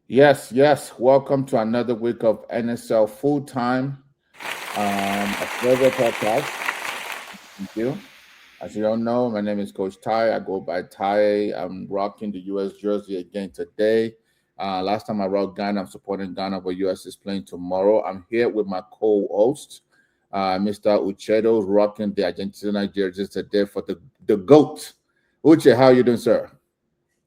Yes, yes. Welcome to another week of NSL Full Time, a further podcast. Thank you. As you all know, my name is Coach Ty. I go by Ty. I'm rocking the U.S. jersey again today. Last time I rocked Ghana, I'm supporting Ghana, but U.S. is playing tomorrow. I'm here with my co-host, Mr. Uchedo, rocking the Argentina jerseys today for the GOAT. Uche, how you doing, sir?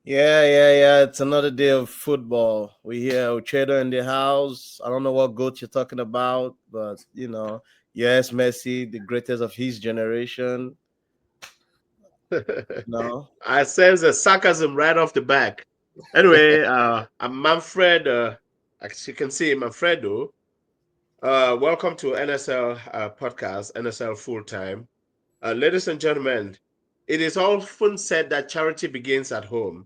Yeah. It's another day of football. We hear Uchedo in the house. I don't know what goat you're talking about, but yes, Messi, the greatest of his generation. No, I sense the sarcasm right off the back. Anyway, I'm Manfred. As you can see, Manfredo. Welcome to NSL podcast, NSL Full Time. Ladies and gentlemen, it is often said that charity begins at home.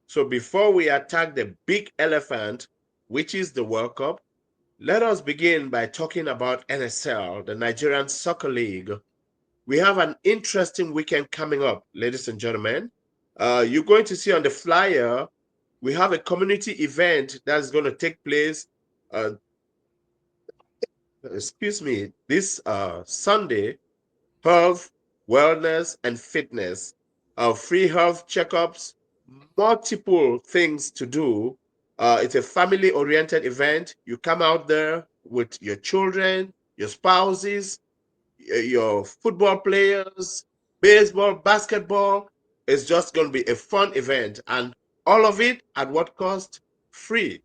So before we attack the big elephant, which is the World Cup, let us begin by talking about NSL, the Nigerian Soccer League. We have an interesting weekend coming up, ladies and gentlemen. You're going to see on the flyer, we have a community event that's going to take place, uh, this Sunday. Health, wellness, and fitness, free health checkups, multiple things to do. It's a family oriented event. You come out there with your children, your spouses, your football players, baseball, basketball. It's just going to be a fun event. And all of it at what cost? Free.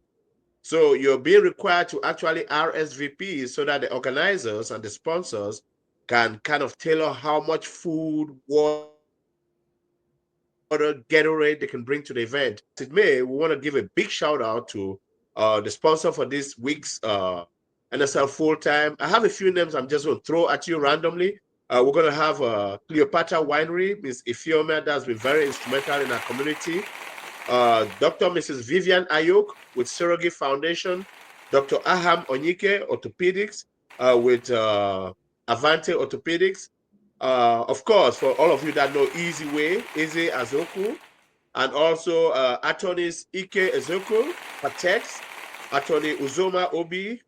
So you're being required to actually RSVP so that the organizers and the sponsors can kind of tailor how much food, water, Gatorade they can bring to the event. It may, we want to give a big shout out to the sponsor for this week's NSL Full Time. I have a few names I'm just going to throw at you randomly. We're going to have Cleopatra Winery, Miss Ifioma, that's been very instrumental in our community. Dr. Mrs. Vivian Ayuk with Surrogate Foundation, Dr. Aham Onyike Orthopedics with Avante Orthopedics. Of course, for all of you that know Easy Way, Eze Azoku, and also attorneys Ike Ezoku, Patex, attorney Uzoma Obi,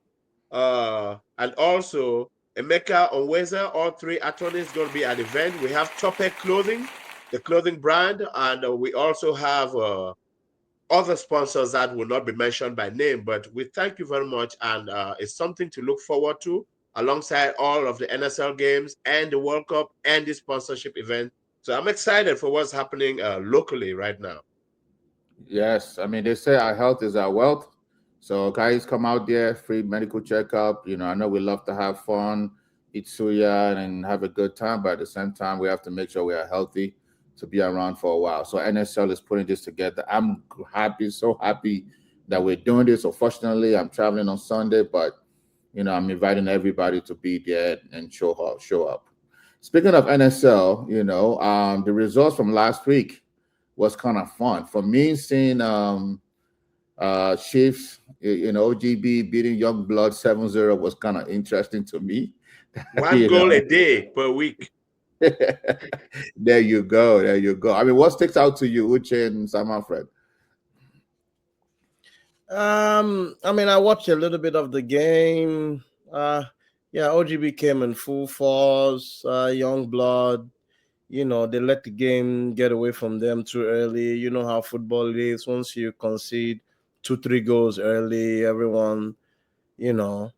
and also Emeka Onweza. All three attorneys going to be at the event. We have Tope Clothing, the clothing brand, and we also have other sponsors that will not be mentioned by name, but we thank you very much, and it's something to look forward to alongside all of the NSL games and the World Cup and the sponsorship event. So I'm excited for what's happening locally right now. Yes, I mean they say our health is our wealth. So guys, come out there, free medical checkup. I know we love to have fun, eat suya, and have a good time, but at the same time, we have to make sure we are healthy to be around for a while. So NSL is putting this together. I'm happy, so happy that we're doing this. Unfortunately, I'm traveling on Sunday, but I'm inviting everybody to be there and show up. Speaking of NSL, the results from last week was kind of fun for me. Seeing Chiefs, OGB beating Young Blood 7-0 was kind of interesting to me. One you goal know, a day per week. there you go, there you go. I mean, what sticks out to you, Uche and Sam Manfred? I watched a little bit of the game. Yeah, OGB came in full force. Young blood. They let the game get away from them too early. You know how football is. Once you concede 2, 3 goals early, everyone, you know,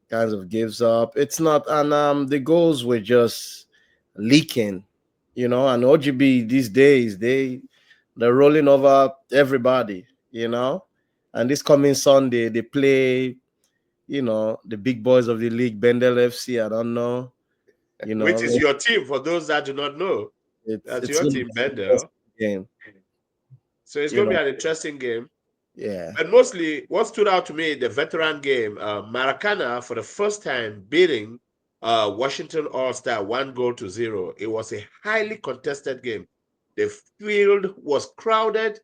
kinds of gives up. It's not, and the goals were just leaking. And OGB these days they're rolling over everybody. And this coming Sunday they play. The big boys of the league, Bendel FC. I don't know. You Which know, is your team for those that do not know. That's it's your gonna be team, an interesting Bendel. game. So it's You going to know, be an interesting game. yeah. But mostly, what stood out to me, the veteran game, Maracana for the first time beating Washington All Star 1-0. It was a highly contested game. The field was crowded.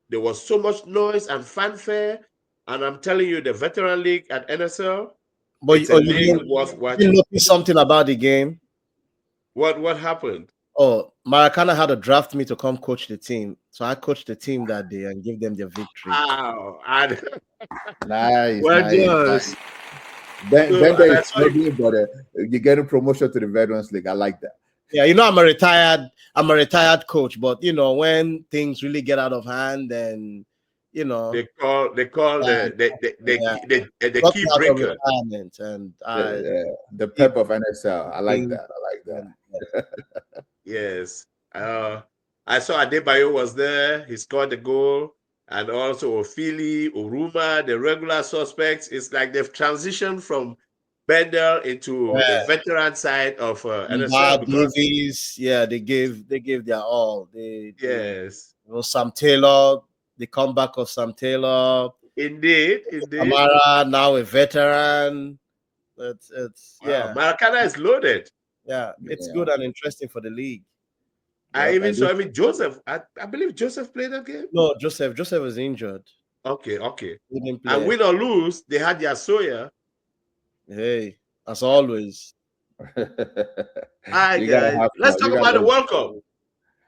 There was so much noise and fanfare. And I'm telling you, the veteran league at NSL, But it's a league worth you didn't watching. notice something about the game. What happened? Oh, Maracana had to draft me to come coach the team. So I coached the team that day and gave them their victory. Wow. And Nice, well, nice, yes. nice. Ben, So, ben there and I is saw you. struggling, but you get a promotion to the Veterans League. I like that. Yeah, I'm a retired coach, but when things really get out of hand, then They call yeah, yeah, the got key me out of breaker. retirement and I The did pep of NSL. I like things that. I like that. and Yes. I saw Adebayo was there. He scored the goal. And also Ofili, Oruma, the regular suspects. It's like they've transitioned from Bendel into the veteran side of NSL because, Davies, yeah, they gave their all. They yes, Sam Taylor, the comeback of Sam Taylor, indeed. Amara, now a veteran. It's Wow. yeah, Maracana is loaded. yeah, it's Yeah. good and interesting for the league. I Yep. even And saw this, even Joseph. I believe Joseph played that game. No, Joseph was injured. Okay. He didn't And play. win or lose, they had their Sawyer. Hey, as always. Hi, you gotta guys. have Let's fun. talk You about the gotta. World Cup.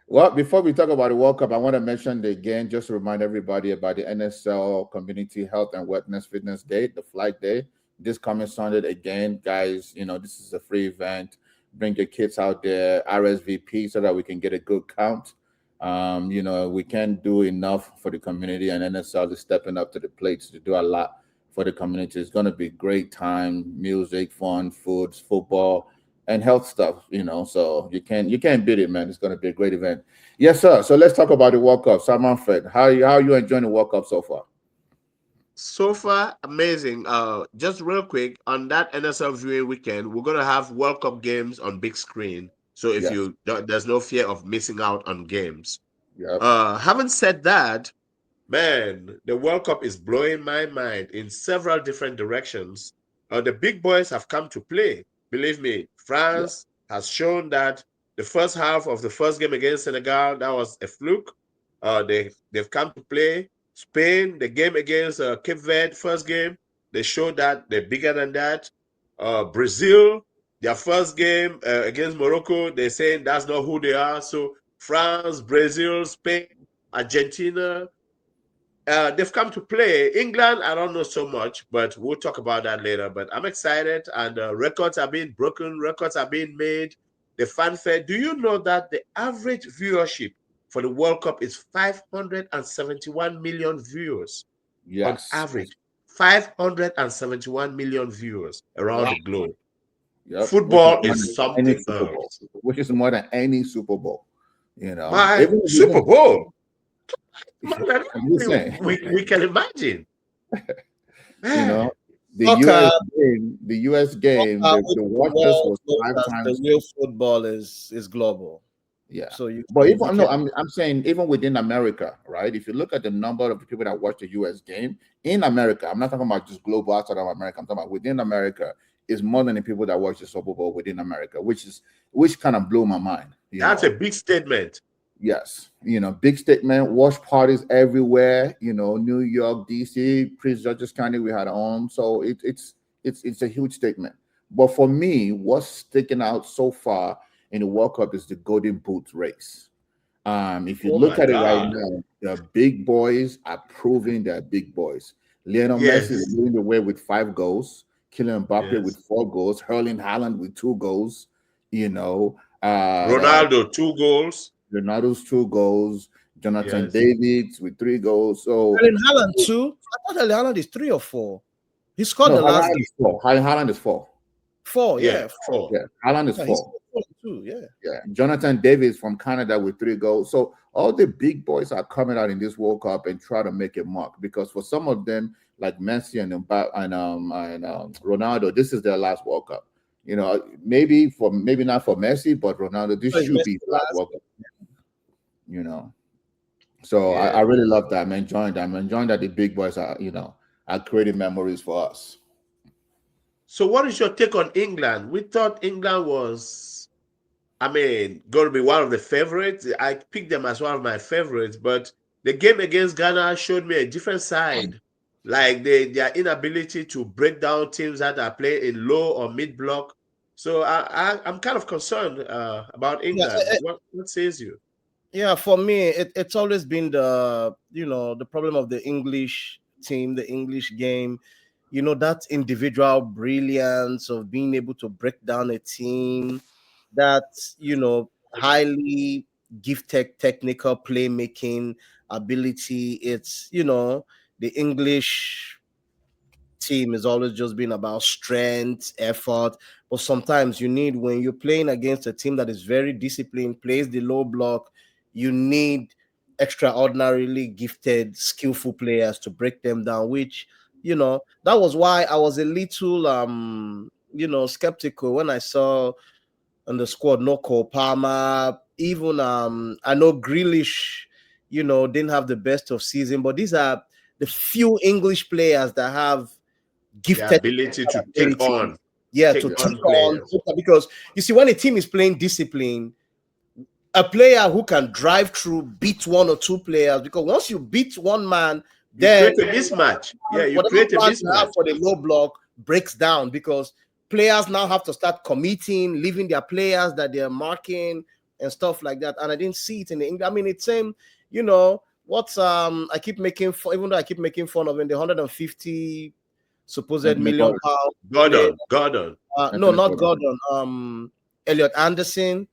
Well, before we talk about the World Cup, I want to mention the again, just to remind everybody about the NSL Community Health and Wellness Fitness Day, the Flag Day. This coming Sunday again, guys. This is a free event. Bring your kids out there, RSVP, so that we can get a good count. We can't do enough for the community, and NSL is stepping up to the plates to do a lot for the community. It's going to be great time, music, fun, foods, football, and health stuff. So you can't beat it, man. It's going to be a great event. Yes, sir. So let's talk about the World Cup. Sir Manfred, how are you enjoying the World Cup so far? So far, amazing. Just real quick on that NSL viewing weekend, we're gonna have World Cup games on big screen. So if Yes. there's no fear of missing out on games. Yep. Having said that, man, the World Cup is blowing my mind in several different directions. The big boys have come to play. Believe me, Yeah. France has shown that the first half of the first game against Senegal, that was a fluke. They've come to play. Spain, the game against Cape Verde, first game, they showed that they're bigger than that. Brazil, their first game against Morocco, they're saying that's not who they are. So France, Brazil, Spain, Argentina, they've come to play. England, I don't know so much, but we'll talk about that later. But I'm excited, and records are being broken, records are being made. The fanfare. Do you know that the average viewership for the World Cup is 571 million viewers on Yes. average? 571 million viewers around Wow. the globe. Yep. Which is Football more than is any something Super Bowl. else. Which is more than any Super Bowl. My Super Even Bowl. Man, I'm just saying. we can imagine. You Man. know, the Soccer, US game, the which the watchers world was knows five as the times. real football is global. Yeah. So But you even no, can I'm saying even within America, right? If you look at the number of people that watch the US game in America, I'm not talking about just global outside of America, I'm talking about within America is more than the people that watch the Super Bowl within America, which kind of blew my mind. That's a big statement. Yes, big statement, watch parties everywhere, New York, DC, Prince George's County, we had our own. So it's a huge statement. But for me, what's sticking out so far in the World Cup is the Golden Boot race. If you Oh look my at it right God. now, the big boys are proving they're big boys. Lionel Messi is Yes. leading the way with 5 goals, Kylian Mbappe with Yes. 4 goals, Erling Haaland with 2 goals, you know, uh, Ronaldo, 2 goals. Ronaldo's 2 goals, Jonathan Yes. Davids with 3 goals. So Erling Haaland too. I thought Erling Haaland is 3 or 4. He scored no, the last Haaland game. is 4. Haaland is 4. 4, Yeah, yeah, 4. 4. Yeah, Haaland is Yeah, he 4. scored too. Yeah. Yeah, Jonathan Davis from Canada with 3 goals. So all the big boys are coming out in this World Cup and try to make a mark because for some of them, like Messi and Ronaldo, this is their last World Cup. Maybe not for Messi, but Ronaldo, this So it's should Messi be his the last last. World Cup. You know, so I Yeah. really love that. I'm enjoying that. I'm enjoying that the big boys are creating memories for us. So what is your take on England? We thought England was, going to be one of the favorites. I picked them as one of my favorites, but the game against Ghana showed me a different side. Like their inability to break down teams that are playing in low or mid block. So I'm kind of concerned about Yeah, England. What says you? yeah. For me, it's always been the problem of the English team, the English game. That individual brilliance of being able to break down a team, that highly gifted technical playmaking ability. It's the English team has always just been about strength, effort. But sometimes you need, when you're playing against a team that is very disciplined, plays the low block, you need extraordinarily gifted, skillful players to break them down, which, that was why I was a little skeptical when I saw on the squad no Cole Palmer, even I know Grealish, didn't have the best of season, but these are the few English players that have The gifted ability to ability, yeah, to take on take on, players. because you see, when a team is playing discipline, a player who can drive through, beat one or two players, because once you beat one man, You then create a mismatch. Yeah, you whatever create a plan you have mismatch. for the low block breaks down, because players now have to start committing, leaving their players that they're marking and stuff like that. And I didn't see it in the English. I mean, it's same, what's I keep making fun, even though I keep making fun of in the 150 supposed Anthony million Gordon. pound play. Gordon. No, Anthony not Gordon. Gordon. Elliot Anderson.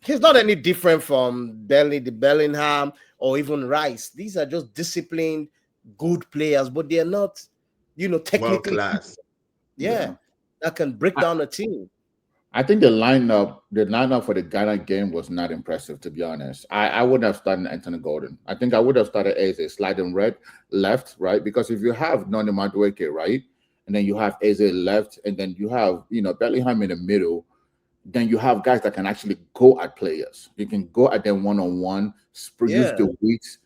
He's not any different from the Bellingham or even Rice. These are just disciplined, good players, but they're not, World technically, class. yeah, Yeah. that can break down a team. I think the lineup for the Ghana game was not impressive, to be honest. I wouldn't have started Anthony Gordon. I think I would have started Eze sliding red left, right? Because if you have Noni Madueke, right, and then you have Eze left, and then you have Bellingham in the middle, then you have guys that can actually go at players. You can go at them one on one, use Yeah, the weight,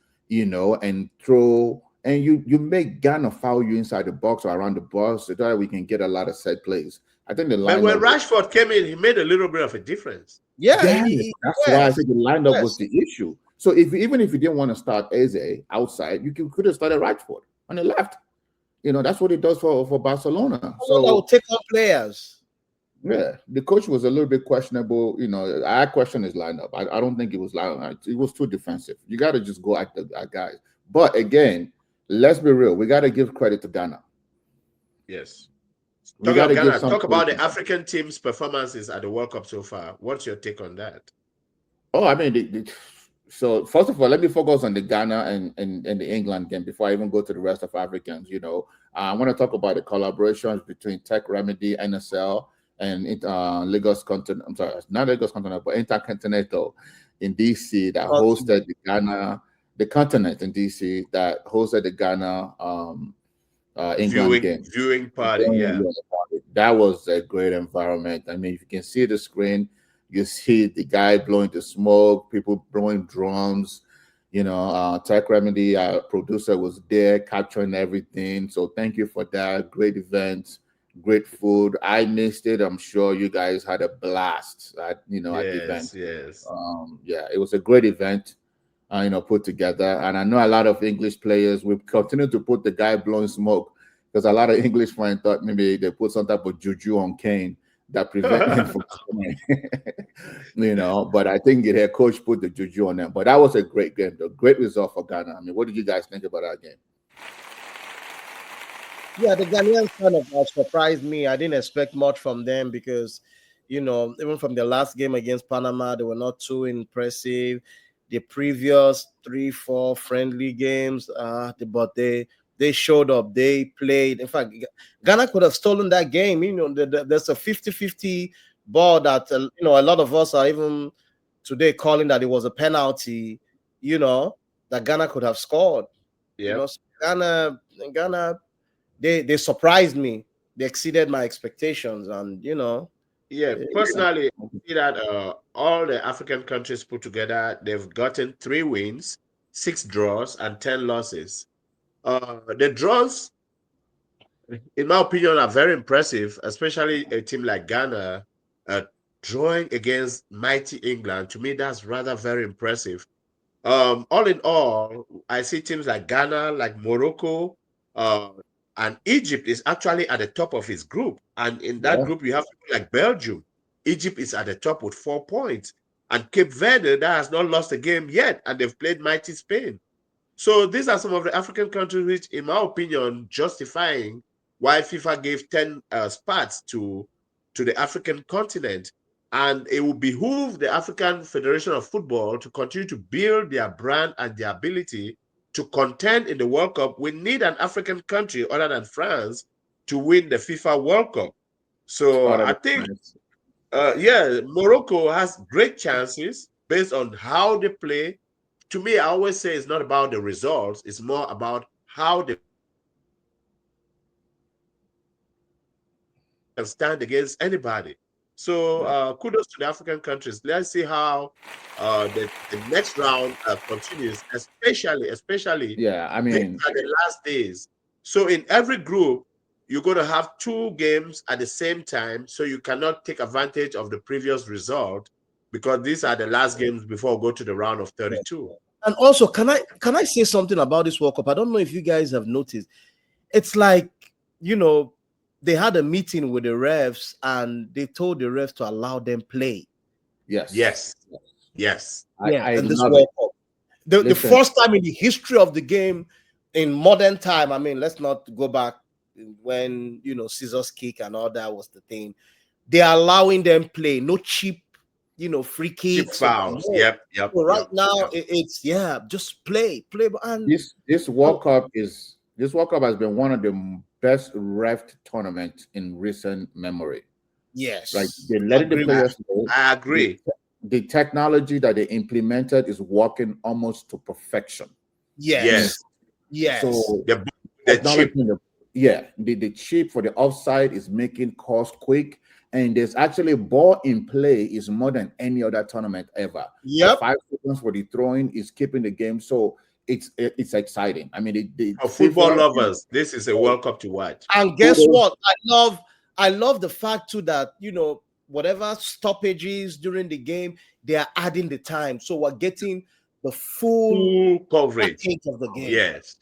and throw. And you make Ghana foul you inside the box or around the box so that we can get a lot of set plays. I think the But when lineup. Rashford came in, he made a little bit of a difference. yeah, Yes, that's why I yes, said the lineup was yes. the issue. So even if you didn't want to start Eze outside, could have started Rashford on the left. That's what he does for Barcelona. Someone that will So take on players. yeah, the coach was a little bit questionable. I question his lineup. I don't think it was lineup. It was too defensive. You got to just go at guys. But again, let's be real. We got to give credit to Ghana. Yes. We Talking got of to give Ghana, some talk about credit to the Ghana. African team's performances at the World Cup so far. What's your take on that? Oh, I mean, so first of all, let me focus on the Ghana and the England game before I even go to the rest of Africans. I want to talk about the collaborations between Tech Remedy, NSL, and Lagos Continent. I'm sorry, not Lagos Continent, but Intercontinental in DC that hosted the continent in DC that hosted the Ghana England game. Viewing party, yeah. That was a great environment. I mean, if you can see the screen, you see the guy blowing the smoke, people blowing drums. Tech Remedy, producer, was there capturing everything. So thank you for that. Great event, great food. I missed it. I'm sure you guys had a blast at the event. Yes. Yeah, it was a great event. Put together. And I know a lot of English players will continue to put the guy blowing smoke because a lot of English fans thought maybe they put some type of juju on Kane that prevent him from scoring. But I think the head coach put the juju on them. But that was a great game, a great result for Ghana. I mean, what did you guys think about that game? Yeah, the Ghanaians kind of surprised me. I didn't expect much from them because, even from the last game against Panama, they were not too impressive. The previous 3-4 friendly games, but they showed up. They played. In fact, Ghana could have stolen that game. There's a 50-50 ball that, a lot of us are even today calling that it was a penalty, that Ghana could have scored. Yeah. So Ghana, they surprised me. They exceeded my expectations, and Yeah, personally, I see that all the African countries put together, they've gotten 3 wins, 6 draws, and 10 losses. The draws, in my opinion, are very impressive, especially a team like Ghana drawing against mighty England. To me, that's rather very impressive. All in all, I see teams like Ghana, like Morocco, uh, And Egypt is actually at the top of his group. And in that group, you have people like Belgium. Egypt is at the top with 4 points. And Cape Verde, that has not lost a game yet, and they've played mighty Spain. So these are some of the African countries which, in my opinion, justifying why FIFA gave 10 spots to the African continent. And it will behoove the African Federation of Football to continue to build their brand and their ability to contend in the World Cup. We need an African country other than France to win the FIFA World Cup. So I think, Morocco has great chances based on how they play. To me, I always say it's not about the results. It's more about how they can stand against anybody. So kudos to the African countries. Let's see how the next round continues, especially I mean, these are the last days. So in every group, you're going to have 2 games at the same time, so you cannot take advantage of the previous result because these are the last games before we go to the round of 32. And also, can I say something about this World Cup? I don't know if you guys have noticed. It's like, they had a meeting with the refs and they told the refs to allow them play. Yes. And this World Cup. The first time in the history of the game in modern time, I mean, let's not go back when, scissors kick and all that was the thing. They're allowing them play. No cheap, free kicks. Cheap fouls. Yep. So right now, it's just play. And this World Cup has been one of the best ref tournaments in recent memory. Yes. Like they let the players know. I agree. The technology that they implemented is working almost to perfection. Yes. So the chip. The chip for the offside is making calls quick. And there's actually ball in play is more than any other tournament ever. Yep. 5 seconds for the throwing is keeping the game. So it's exciting. I mean, for football lovers, this is a World Cup to watch. And guess what? I love the fact too that whatever stoppages during the game, they are adding the time, so we're getting the full coverage of the game. Yes.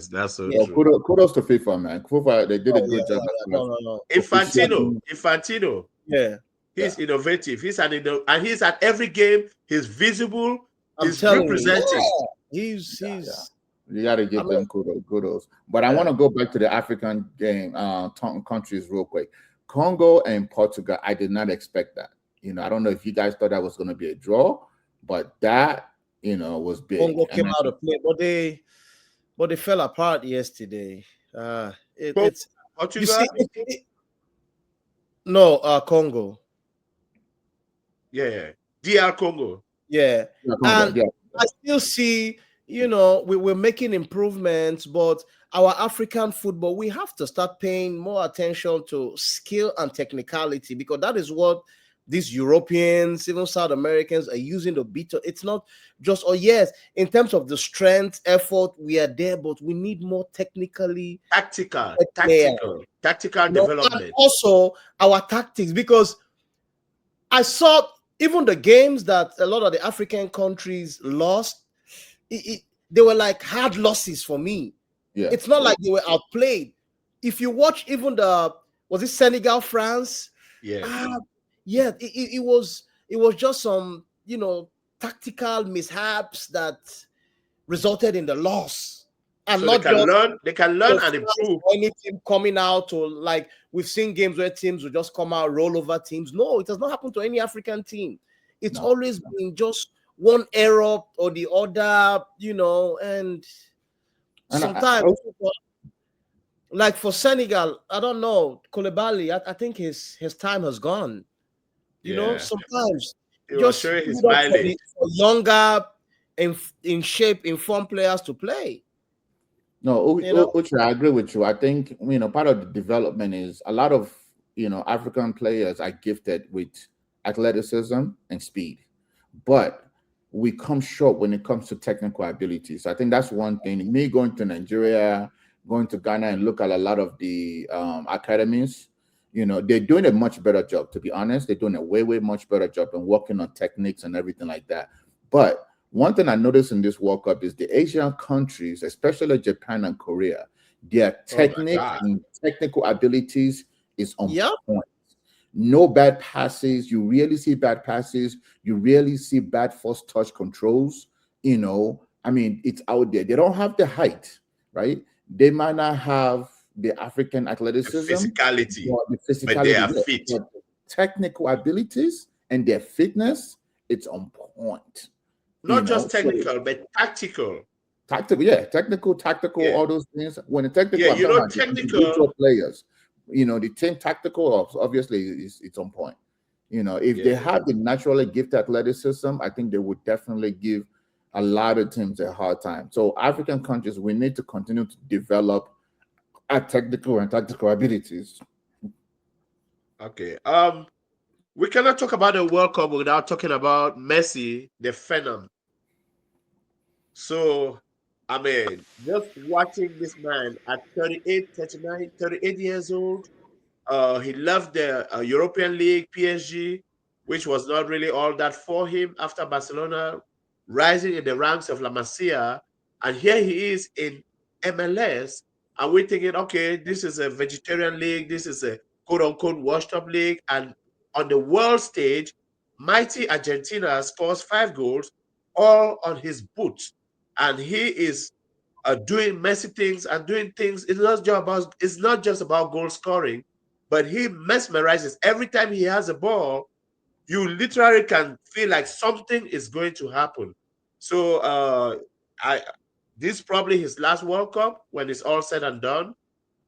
That's so true. Kudos to FIFA, man. FIFA, they did a good job. No. Infantino. Yeah. He's innovative. And he's at every game. He's visible. He's representing. He's you got to give them kudos. But I want to go back to the African game countries real quick. Congo and Portugal, I did not expect that. I don't know if you guys thought that was going to be a draw, but that was big. Congo came out of play, but they fell apart yesterday. It's Portugal. Congo. Yeah. DR Congo. Yeah. And I still see, we're making improvements, but our African football, we have to start paying more attention to skill and technicality, because that is what these Europeans, even South Americans, are using to beat us. It's not just, in terms of the strength, effort, we are there, but we need more tactical development. And also our tactics, because I saw even the games that a lot of the African countries lost, they were like hard losses for me. Yeah. It's not like they were outplayed. If you watch even was it Senegal, France? Yeah. It was just some, tactical mishaps that resulted in the loss. And so not they can learn and improve. Any team coming out to, like, we've seen games where teams will just come out, roll over teams. No, it has not happened to any African team. It's always been just one error or the other, and sometimes, like for Senegal, I don't know, Koulibaly, I think his time has gone. Sometimes just for younger, in shape, informed players to play. No, Uche, I agree with you. I think, part of the development is a lot of, African players are gifted with athleticism and speed, but we come short when it comes to technical abilities. I think that's one thing. Me going to Nigeria, going to Ghana and look at a lot of the academies, they're doing a much better job, to be honest. They're doing a way much better job and working on techniques and everything like that. But one thing I noticed in this World Cup is the Asian countries, especially Japan and Korea, Their Oh my God. technical abilities is on Yep. point. No bad passes. You rarely see bad passes. You rarely see bad first touch controls. I mean, it's out there. They don't have the height, right? They might not have the African The athleticism, physicality, but the but they are physicality, yes. fit. But technical abilities and their fitness, it's on point. Not just So technical, but tactical. tactical, yeah, tactical, Yeah. all those things. When the Yeah, technical, I'm you talking know, about the technical. individual players. The team tactical, obviously, it's on point. If they Yeah. have the naturally gifted athleticism, I think they would definitely give a lot of teams a hard time. So African countries, we need to continue to develop our technical and tactical abilities. Okay. We cannot talk about the World Cup without talking about Messi, the phenom. So, I mean, just watching this man at 38, 39, 38 years old, he left the European League, PSG, which was not really all that for him after Barcelona, rising in the ranks of La Masia. And here he is in MLS. And we're thinking, okay, this is a vegetarian league. This is a quote unquote washed up league. And on the world stage, mighty Argentina scores 5 goals, all on his boots. And he is doing messy things and doing things. It's not just about goal scoring, but he mesmerizes every time he has a ball. You literally can feel like something is going to happen. So I this is probably his last World Cup when it's all said and done.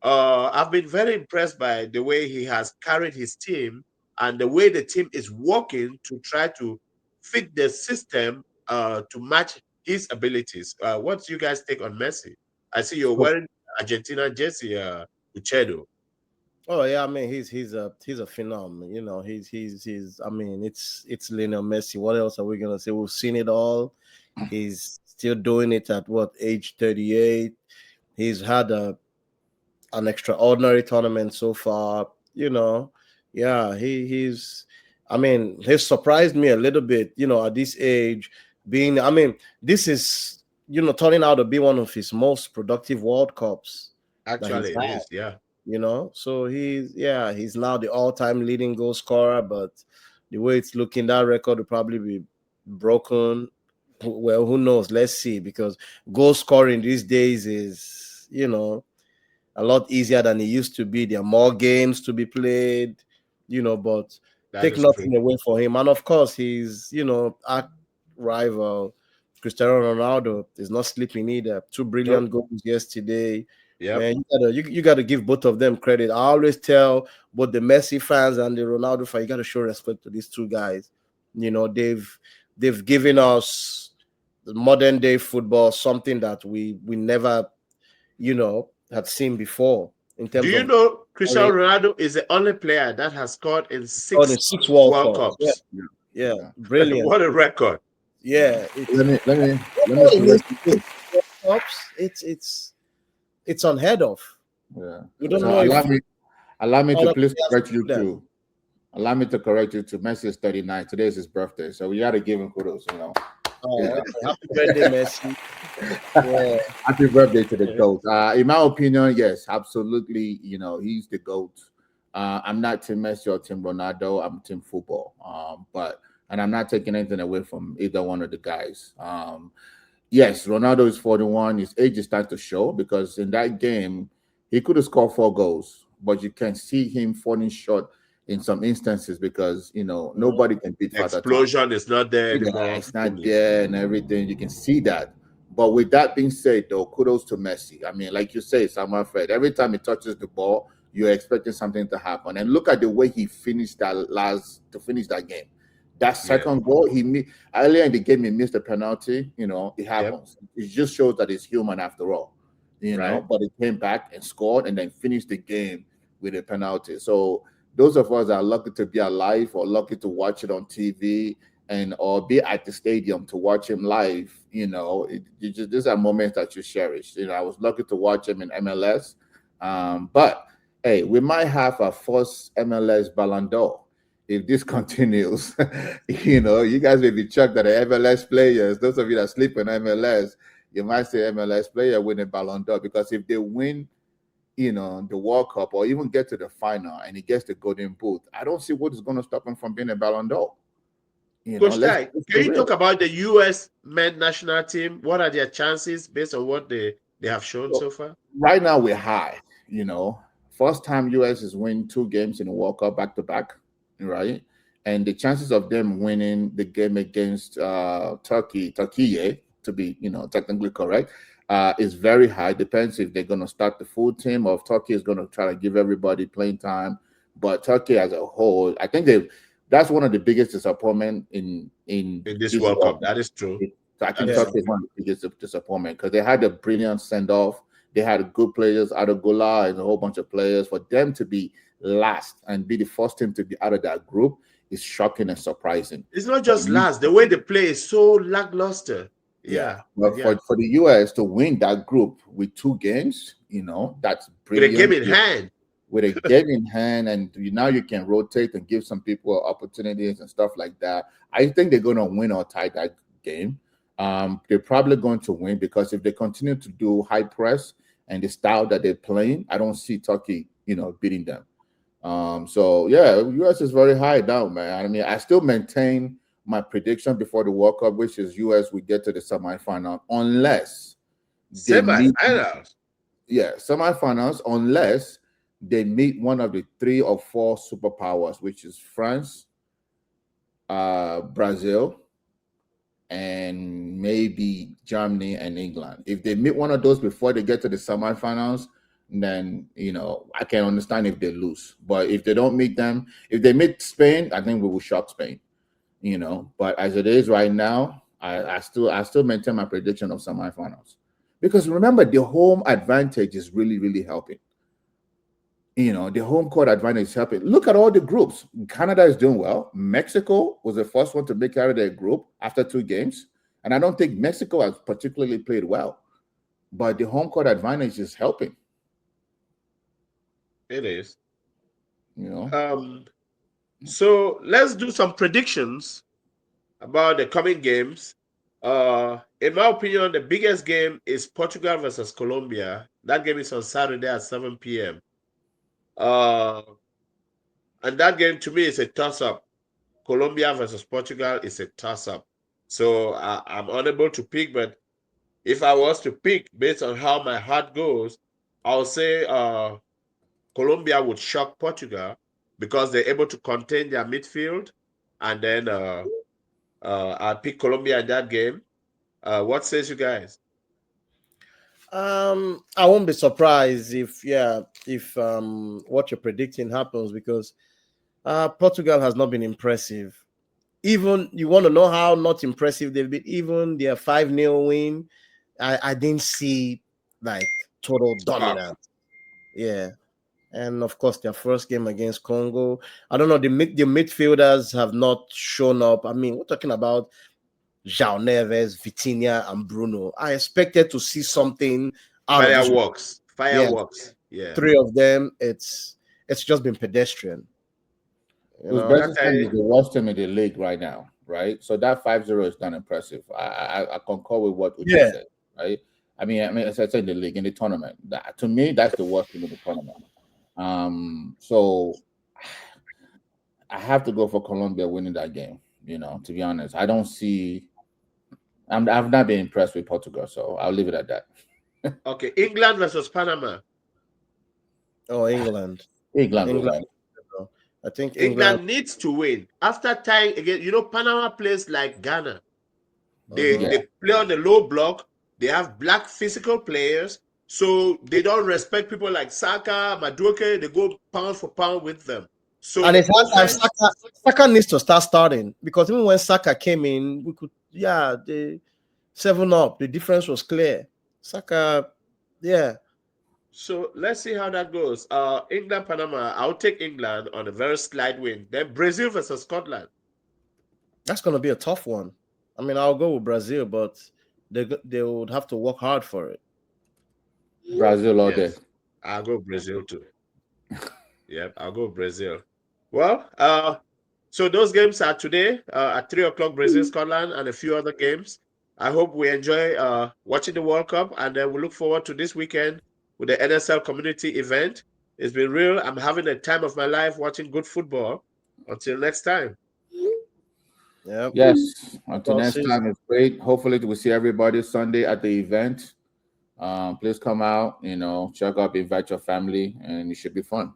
I've been very impressed by the way he has carried his team and the way the team is working to try to fit the system to match his abilities. What's you guys take on Messi? I see you're So, wearing Argentina jersey, Uchedo. Oh yeah, I mean he's a phenom. He's I mean it's Lionel Messi. What else are we gonna say? We've seen it all. He's still doing it at what age 38. He's had an extraordinary tournament so far. Yeah, he's I mean he's surprised me a little bit. At this age, I mean this is turning out to be one of his most productive World Cups that he's Actually, it had. is, yeah. So he's now the all-time leading goal scorer, but the way it's looking, that record will probably be broken. Well, who knows? Let's see, because goal scoring these days is a lot easier than it used to be. There are more games to be played, but That take is true. nothing away from him. And of course, he's our rival Cristiano Ronaldo is not sleeping either. Two brilliant Nope. goals yesterday. Yep. Man, you gotta give both of them credit. I always tell both the Messi fans and the Ronaldo fans, you gotta show respect to these two guys. They've given us the modern day football, something that we never had seen before in Do terms you of know Cristiano scoring. Ronaldo is the only player that has scored in On the six six World World Cups. Yeah, Cups? yeah, yeah, yeah. brilliant. What a record. Yeah, Let me it means correct you. World Cups. It's unheard of. Yeah. We don't So know if allow me to other please players correct can you do that. too. Allow me to correct you too. Messi is 39. Today is his birthday, so we got to give him kudos. Oh, Yeah. okay. Happy birthday, Messi. Yeah, Happy birthday to the yeah. GOAT. In my opinion, yes, absolutely. He's the GOAT. I'm not Team Messi or Team Ronaldo. I'm Team Football. And I'm not taking anything away from either one of the guys. Yes, Ronaldo is 41. His age is starting to show because in that game, he could have scored 4 goals, but you can see him falling short in some instances because, nobody can beat Father Time. Explosion is not there Yeah, anymore. it's not there and everything. You can see that. But with that being said, though, kudos to Messi. I mean, like you say, Samuel Fred, every time he touches the ball, you're expecting something to happen. And look at the way he finished to finish that game. That Yeah. second goal, earlier in the game, he missed a penalty. It Yep. happens. It just shows that he's human after all. Right. But he came back and scored and then finished the game with a penalty. So those of us that are lucky to be alive or lucky to watch it on TV or be at the stadium to watch him live, these are moments that you cherish. I was lucky to watch him in MLS, but hey, we might have a first MLS Ballon d'Or if this continues. You guys may be shocked that the MLS players, those of you that sleep in MLS, you might say MLS player winning Ballon d'Or because if they win the World Cup or even get to the final and he gets the Golden Boot, I don't see what is going to stop him from being a Ballon d'Or. Coach Let's Tai, be can you real. talk about the U.S. men national team? What are their chances based on what they have shown so far? Right now we're high. First time US is win 2 games in the World Cup back to back, right? And the chances of them winning the game against Turkey, to be technically correct, is very high. Depends if they're going to start the full team or if Turkey is going to try to give everybody playing time. But Turkey as a whole, I think that's one of the biggest disappointment in this World Cup. That is true. I think Turkey is one of the biggest disappointment because they had a brilliant send off. They had good players, Adegola and a whole bunch of players. For them to be last and be the first team to be out of that group is shocking and surprising. It's not just last. The way they play is so lackluster. Yeah. But for the US to win that group with 2 games, that's brilliant. With a game in hand. With a game in hand, and now you can rotate and give some people opportunities and stuff like that. I think they're going to win or tie that game. They're probably going to win because if they continue to do high press and the style that they're playing, I don't see Turkey, beating them. So yeah, US is very high down, man. I mean, I still maintain my prediction before the World Cup, which is US will get to the semifinal unless semifinals. Semifinals unless they meet one of the 3 or 4 superpowers, which is France, Brazil, and maybe Germany and England. If they meet one of those before they get to the semifinals, then I can understand if they lose. But if they don't meet them, if they meet Spain, I think we will shock Spain. But as it is right now, I still maintain my prediction of semifinals. Because remember, the home advantage is really, really helping. The home court advantage is helping. Look at all the groups. Canada is doing well. Mexico was the first one to make out of their group after 2 games. And I don't think Mexico has particularly played well. But the home court advantage is helping. It is. So let's do some predictions about the coming games. In my opinion, the biggest game is Portugal versus Colombia. That game is on Saturday at 7 p.m. And that game to me is a toss-up. Colombia versus Portugal is a toss-up. So I'm unable to pick, but if I was to pick based on how my heart goes, I'll say Colombia would shock Portugal because they're able to contain their midfield. And then I'll pick Colombia in that game. What says you guys? I won't be surprised if what you're predicting happens because Portugal has not been impressive. Even you want to know how not impressive they've been. Even their 5-0 win, I didn't see like total dominance. Yeah, and of course their first game against Congo, I don't know. The midfielders have not shown up. I mean, we're talking about João Neves, Vitinha, and Bruno. I expected to see something out Fireworks. Yeah. 3 of them, it's just been pedestrian. Uzbekistan is the worst team in the league right now, right? So that 5-0 is not impressive. I concur with what Uche said, right? I mean, as I said, in the league, in the tournament, to me, that's the worst team in the tournament. So I have to go for Colombia winning that game. To be honest, I don't see. I've not been impressed with Portugal, so I'll leave it at that. Okay, England versus Panama. Oh, England. I think England needs to win after tying again. Panama plays like Ghana. They play on the low block. They have black physical players, so they don't respect people like Saka, Madueke. They go pound for pound with them. So and it's hard. Saka needs to start starting because even when Saka came in, we could the 7-up. The difference was clear. Saka, So let's see how that goes. England, Panama. I'll take England on a very slight win. Then Brazil versus Scotland. That's going to be a tough one. I mean, I'll go with Brazil, but they would have to work hard for it. Brazil all day. I'll go Brazil too. Yep, I'll go Brazil. Well, so those games are today at 3 o'clock, Brazil, Scotland, and a few other games. I hope we enjoy watching the World Cup, and then we look forward to this weekend with the NSL community event. It's been real. I'm having a time of my life watching good football. Until next time. Yeah. Yes. Until Well, next time, it's great. Hopefully, we'll see everybody Sunday at the event. Please come out, check up, invite your family, and it should be fun.